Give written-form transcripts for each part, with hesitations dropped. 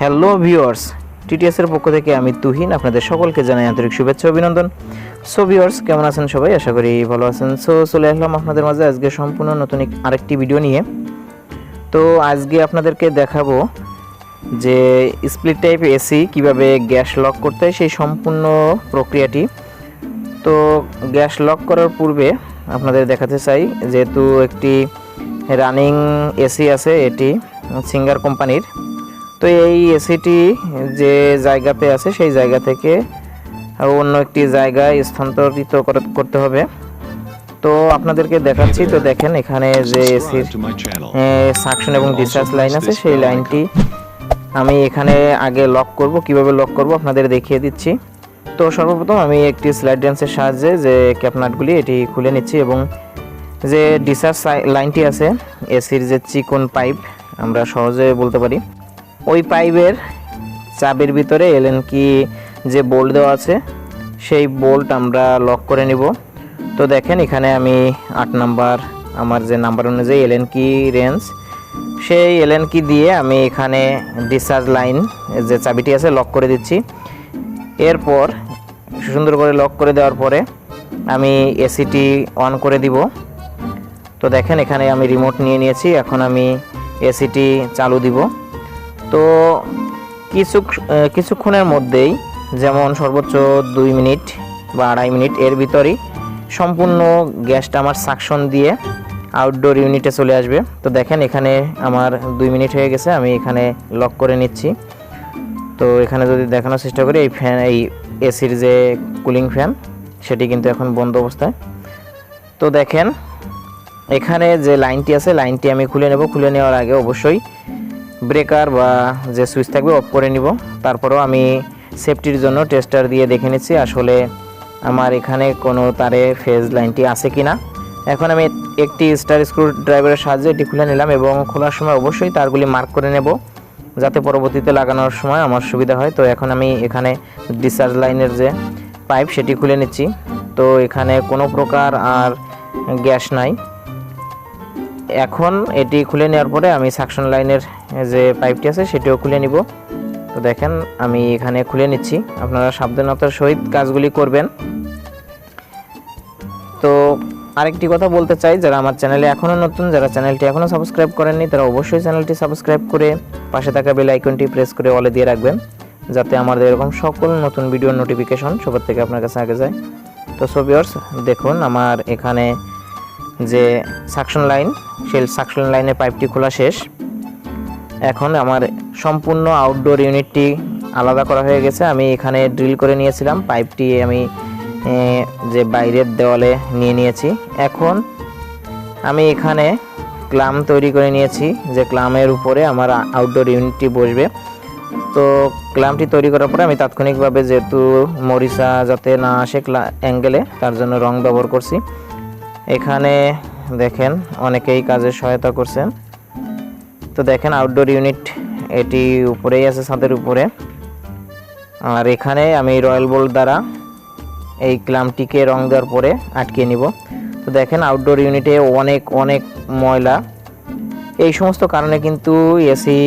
Hello viewers, TTS এর পক্ষ থেকে আমি তুহিন আপনাদের সকলকে জানাই আন্তরিক শুভেচ্ছা অভিনন্দন। সো ভিউয়ার্স, কেমন আছেন সবাই? আশা করি ভালো আছেন। সো চলে আসলাম আপনাদের মাঝে আজকে সম্পূর্ণ নতুন আরেকটি ভিডিও নিয়ে। তো আজকে আপনাদেরকে দেখাবো যে স্প্লিট টাইপ এসি কিভাবে গ্যাস লক করতে হয় সেই সম্পূর্ণ প্রক্রিয়াটি। তো গ্যাস লক করার পূর্বে আপনাদের দেখাতে চাই, যেহেতু একটি রানিং এসি আছে, এটি সিঙ্গার কোম্পানির। তো এই এসিটি যে জায়গাতে আছে সেই জায়গা থেকে অন্য একটি জায়গায় স্থানান্তরিত করতে হবে। তো আপনাদেরকে দেখাচ্ছি। তো দেখেন এখানে যে এসির সাকশন এবং ডিসচার্জ লাইন আছে, সেই লাইনটি আমি এখানে আগে লক করব। কিভাবে লক করব আপনাদের দেখিয়ে দিচ্ছি। তো সর্বপ্রথম আমি একটি স্লাইড রেঞ্চের সাহায্যে যে ক্যাপনাটগুলি এটি খুলে নিচ্ছি এবং যে ডিসচার্জ লাইনটি আছে, এসির যে চিকন পাইপ আমরা সহজে বলতে পারি, ওই পাইপের চাবির ভিতরে এলএন কি যে বোল্ট দেওয়া আছে সেই বোল্ট আমরা লক করে নিব। তো দেখেন এখানে আমি 8 নাম্বার, আমার যে নাম্বার অনুযায়ী এলএন কি রেঞ্জ, সেই এলএন কি দিয়ে আমি এখানে ডিসচার্জ লাইন যে চাবিটি আছে লক করে দিচ্ছি। এরপর সুন্দর করে লক করে দেওয়ার পরে আমি এসিটি অন করে দিব। তো দেখেন এখানে আমি রিমোট নিয়ে নিয়েছি, এখন আমি এসিটি চালু দিব। তো কিছুক্ষণের মধ্যেই, যেমন সর্বোচ্চ 2 মিনিট বা 2.5 মিনিট এর ভিতরেই সম্পূর্ণ গ্যাসটা আমার সাকশন দিয়ে আউটডোর ইউনিটে চলে আসবে। তো দেখেন এখানে আমার 2 মিনিট হয়ে গেছে, আমি এখানে লক করে নিচ্ছি। তো এখানে যদি দেখানোর চেষ্টা করি, এই ফ্যান, এই এসির যে কুলিং ফ্যান সেটি কিন্তু এখন বন্ধ অবস্থায়। তো দেখেন এখানে যে লাইনটি আছে, লাইনটি আমি খুলে নেব। খুলে নেওয়ার আগে অবশ্যই ব্রেকার বা যে সুইচ থাকবে অফ করে নিব। তারপরেও আমি সেফটির জন্য টেস্টার দিয়ে দেখে নিচ্ছি আসলে আমার এখানে কোনো তারে ফেজ লাইনটি আছে কি না। এখন আমি একটি স্টার স্ক্রু ড্রাইভারের সাহায্যে এটি খুলে নিলাম এবং খোলার সময় অবশ্যই তারগুলি মার্ক করে নেব, যাতে পরবর্তীতে লাগানোর সময় আমার সুবিধা হয়। তো এখন আমি এখানে ডিসচার্জ লাইনের যে পাইপ সেটি খুলে নিচ্ছি। তো এখানে কোনো প্রকার আর গ্যাস নাই। এখন এটি খুলে নেওয়ার পরে আমি সাকশন লাইনের যে পাইপটি আছে সেটিও খুলে নিব। তো দেখেন আমি এখানে খুলে নিচ্ছি, আপনারা সাবধানতার সহিত কাজগুলি করবেন। তো আরেকটি কথা বলতে চাই, যারা আমার চ্যানেলে এখনও নতুন, যারা চ্যানেলটি এখনও সাবস্ক্রাইব করেননি, তারা অবশ্যই চ্যানেলটি সাবস্ক্রাইব করে পাশে থাকা বেল আইকনটি প্রেস করে অলে দিয়ে রাখবেন, যাতে আমাদের এরকম সকল নতুন ভিডিওর নোটিফিকেশন সবার থেকে আপনার কাছে আগে যায়। তো সো ভিউয়ার্স, দেখুন আমার এখানে যে সাকশন লাইন, সেই সাকশন লাইনের পাইপটি খোলা শেষ। এখন আমার সম্পূর্ণ আউটডোর ইউনিটটি আলাদা করা হয়ে গেছে। আমি এখানে ড্রিল করে নিয়েছিলাম, পাইপটি আমি যে বাইরের দেওয়ালে নিয়ে নিয়েছি। এখন আমি এখানে ক্লাম তৈরি করে নিয়েছি, যে ক্লামের উপরে আমার আউটডোর ইউনিটটি বসবে। তো ক্লামটি তৈরি করার পরে আমি তাৎক্ষণিকভাবে, যেহেতু মরিচা যাতে না আসে অ্যাঙ্গেলে, তার জন্য রং ব্যবহার করছি। এখানে দেখেন অনেকেই কাজে সহায়তা করছেন। তো দেখেন আউটডোর ইউনিট এটি উপরেই আছে, ছাদের উপরে। আর এখানে আমি রয়্যাল বোল্ট দ্বারা এই ক্লামটিকে রং দেওয়ার পরে আটকিয়ে নিব। তো দেখেন আউটডোর ইউনিটে অনেক ময়লা। এই সমস্ত কারণে কিন্তু এসি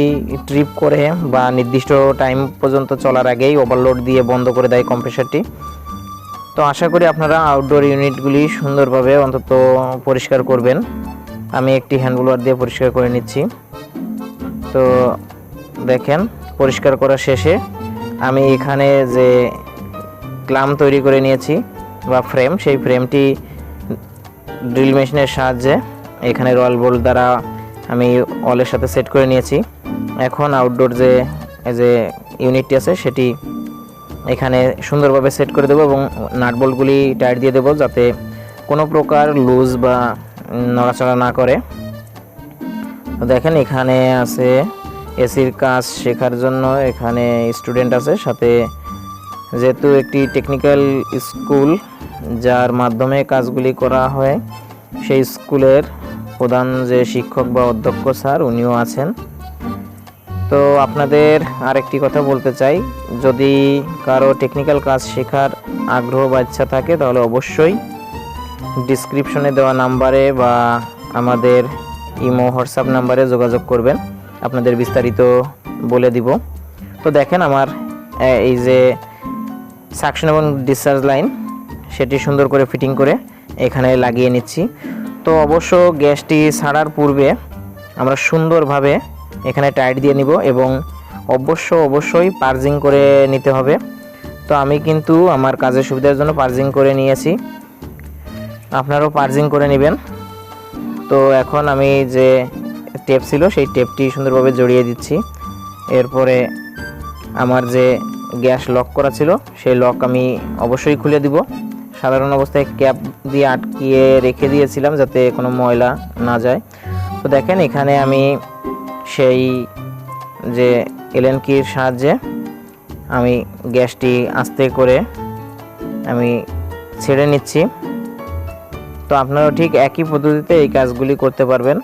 ট্রিপ করে বা নির্দিষ্ট টাইম পর্যন্ত চলার আগেই ওভারলোড দিয়ে বন্ধ করে দেয় কম্প্রেসারটি। তো আশা করি আপনারা আউটডোর ইউনিটগুলি সুন্দরভাবে অন্তত পরিষ্কার করবেন। আমি একটি হ্যান্ড ব্লোয়ার দিয়ে পরিষ্কার করে নিচ্ছি। তো দেখেন পরিষ্কার করা শেষে আমি এখানে যে ক্লাম তৈরি করে নিয়েছি বা ফ্রেম, সেই ফ্রেমটি ড্রিল মেশিনের সাহায্যে এখানে রয়্যাল বোল্ট দ্বারা আমি ওয়ালের সাথে সেট করে নিয়েছি। এখন আউটডোর যে ইউনিটটি আছে সেটি এখানে সুন্দরভাবে সেট করে দেবো এবং নাট বোল্টগুলি টাইট দিয়ে দেবো, যাতে কোনো প্রকার লুজ বা নড়াচড়া না করে। তো দেখেন এখানে আছে এসির কাজ শেখার জন্য এখানে স্টুডেন্ট আছে সাথে, যেহেতু একটি টেকনিক্যাল স্কুল যার মাধ্যমে কাজগুলি করা হয়, সেই স্কুলের প্রধান যে শিক্ষক বা অধ্যক্ষ স্যার, উনিও আছেন। তো আপনাদের আরেকটি কথা বলতে চাই, যদি কারো টেকনিক্যাল কাজ শেখার আগ্রহ বা ইচ্ছা থাকে, তাহলে অবশ্যই ডিসক্রিপশনে দেওয়া নাম্বারে বা আমাদের ইমো হোয়াটসঅ্যাপ নাম্বারে যোগাযোগ করবেন, আপনাদের বিস্তারিত বলে দিব। তো দেখেন আমার এই যে সাকশন এবং ডিসচার্জ লাইন সেটি সুন্দর করে ফিটিং করে এখানে লাগিয়ে নিচ্ছি। তো অবশ্য গ্যাসটি ছাড়ার পূর্বে আমরা সুন্দরভাবে এখানে টাইট দিয়ে নিব এবং অবশ্যই পার্জিং করে নিতে হবে। তো আমি কিন্তু আমার কাজের সুবিধার জন্য পার্জিং করে নিয়েছি, আপনারাও পার্জিং করে নেবেন। তো এখন আমি যে টেপ ছিল সেই টেপটি সুন্দরভাবে জড়িয়ে দিচ্ছি। এরপরে আমার যে গ্যাস লক করা ছিল সেই লক আমি অবশ্যই খুলে দিব। সাধারণ অবস্থায় ক্যাপ দিয়ে আটকিয়ে রেখে দিয়েছিলাম যাতে কোনো ময়লা না যায়। তো দেখেন এখানে আমি সেই যে এলেন কির সাহায্যে আমি গ্যাসটি আস্তে করে আমি ছেড়ে নিচ্ছি। তো আপনারাও ঠিক একই পদ্ধতিতে এই কাজগুলি করতে পারবেন।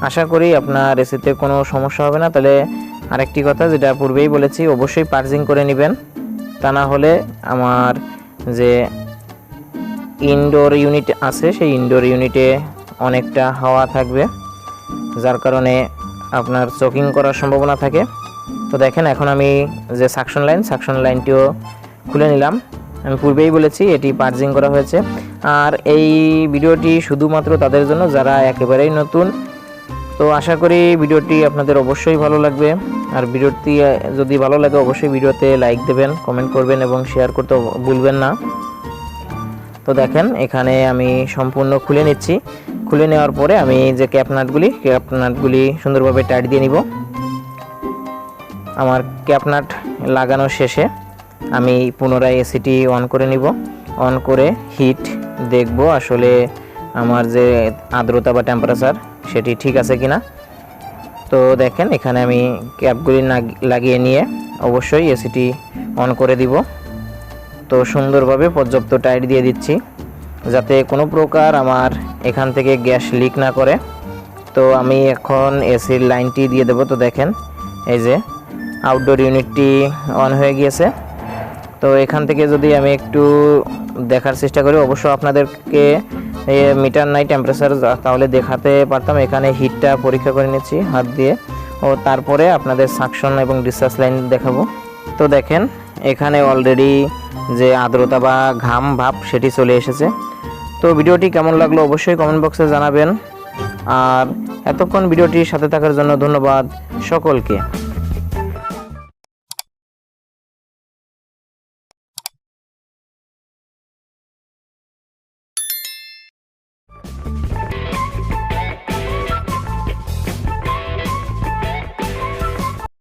আশা করি আপনার এসিতে কোনো সমস্যা হবে না। তাহলে আরেকটি কথা যেটা পূর্বেই বলেছি, অবশ্যই পার্জিং করে নেবেন, তা না হলে আমার যে ইনডোর ইউনিট আছে সেই ইনডোর ইউনিটে অনেকটা হাওয়া থাকবে, যার কারণে আপনার চকিং করার সম্ভাবনা থাকে। তো দেখেন এখন আমি যে সাকশন লাইনটিও খুলে নিলাম। আমি পূর্বেই বলেছি এটি পার্জিং করা হয়েছে। আর এই ভিডিওটি শুধুমাত্র তাদের জন্য যারা একেবারেই নতুন। তো আশা করি ভিডিওটি আপনাদের অবশ্যই ভালো লাগবে। আর ভিডিওটি যদি ভালো লাগে অবশ্যই ভিডিওতে লাইক দেবেন, কমেন্ট করবেন এবং শেয়ার করতে ভুলবেন না। তো দেখেন এখানে আমি সম্পূর্ণ খুলে নিচ্ছি। খুলে নেওয়ার পরে আমি যে ক্যাপ নাটগুলি সুন্দরভাবে টাইট দিয়ে নিব। আমার ক্যাপ নাট লাগানো শেষে আমি পুনরায় এসিটি অন করে নিব। অন করে হিট দেখব আসলে আমার যে আর্দ্রতা বা টেম্পারেচার সেটি ঠিক আছে কিনা। তো দেখেন এখানে আমি ক্যাপগুলি লাগিয়ে নিয়ে অবশ্যই এসিটি অন করে দিব। তো সুন্দরভাবে পর্যাপ্ত টাইট দিয়ে দিচ্ছি যাতে কোনো প্রকার আমার এখান থেকে গ্যাস লিক না করে। তো আমি এখন এসির লাইনটি দিয়ে দেব। তো দেখেন এই যে আউটডোর ইউনিটটি অন হয়ে গিয়েছে। তো এখান থেকে যদি আমি একটু দেখার চেষ্টা করি, অবশ্য আপনাদেরকে মিটার নাই টেম্পারেচার, তাহলে দেখাতে পারতাম। এখানে হিটটা পরীক্ষা করে নিচ্ছি হাত দিয়ে, ও তারপরে আপনাদের সাকশন এবং ডিসচার্জ লাইন দেখাবো। তো দেখেন এখানে অলরেডি যে আর্দ্রতা বা ঘাম ভাব সেটি চলে এসেছে। তো ভিডিওটি কেমন লাগলো অবশ্যই কমেন্ট বক্সে জানাবেন। আর এতক্ষণ ভিডিওটির সাথে থাকার জন্য ধন্যবাদ সকলকে।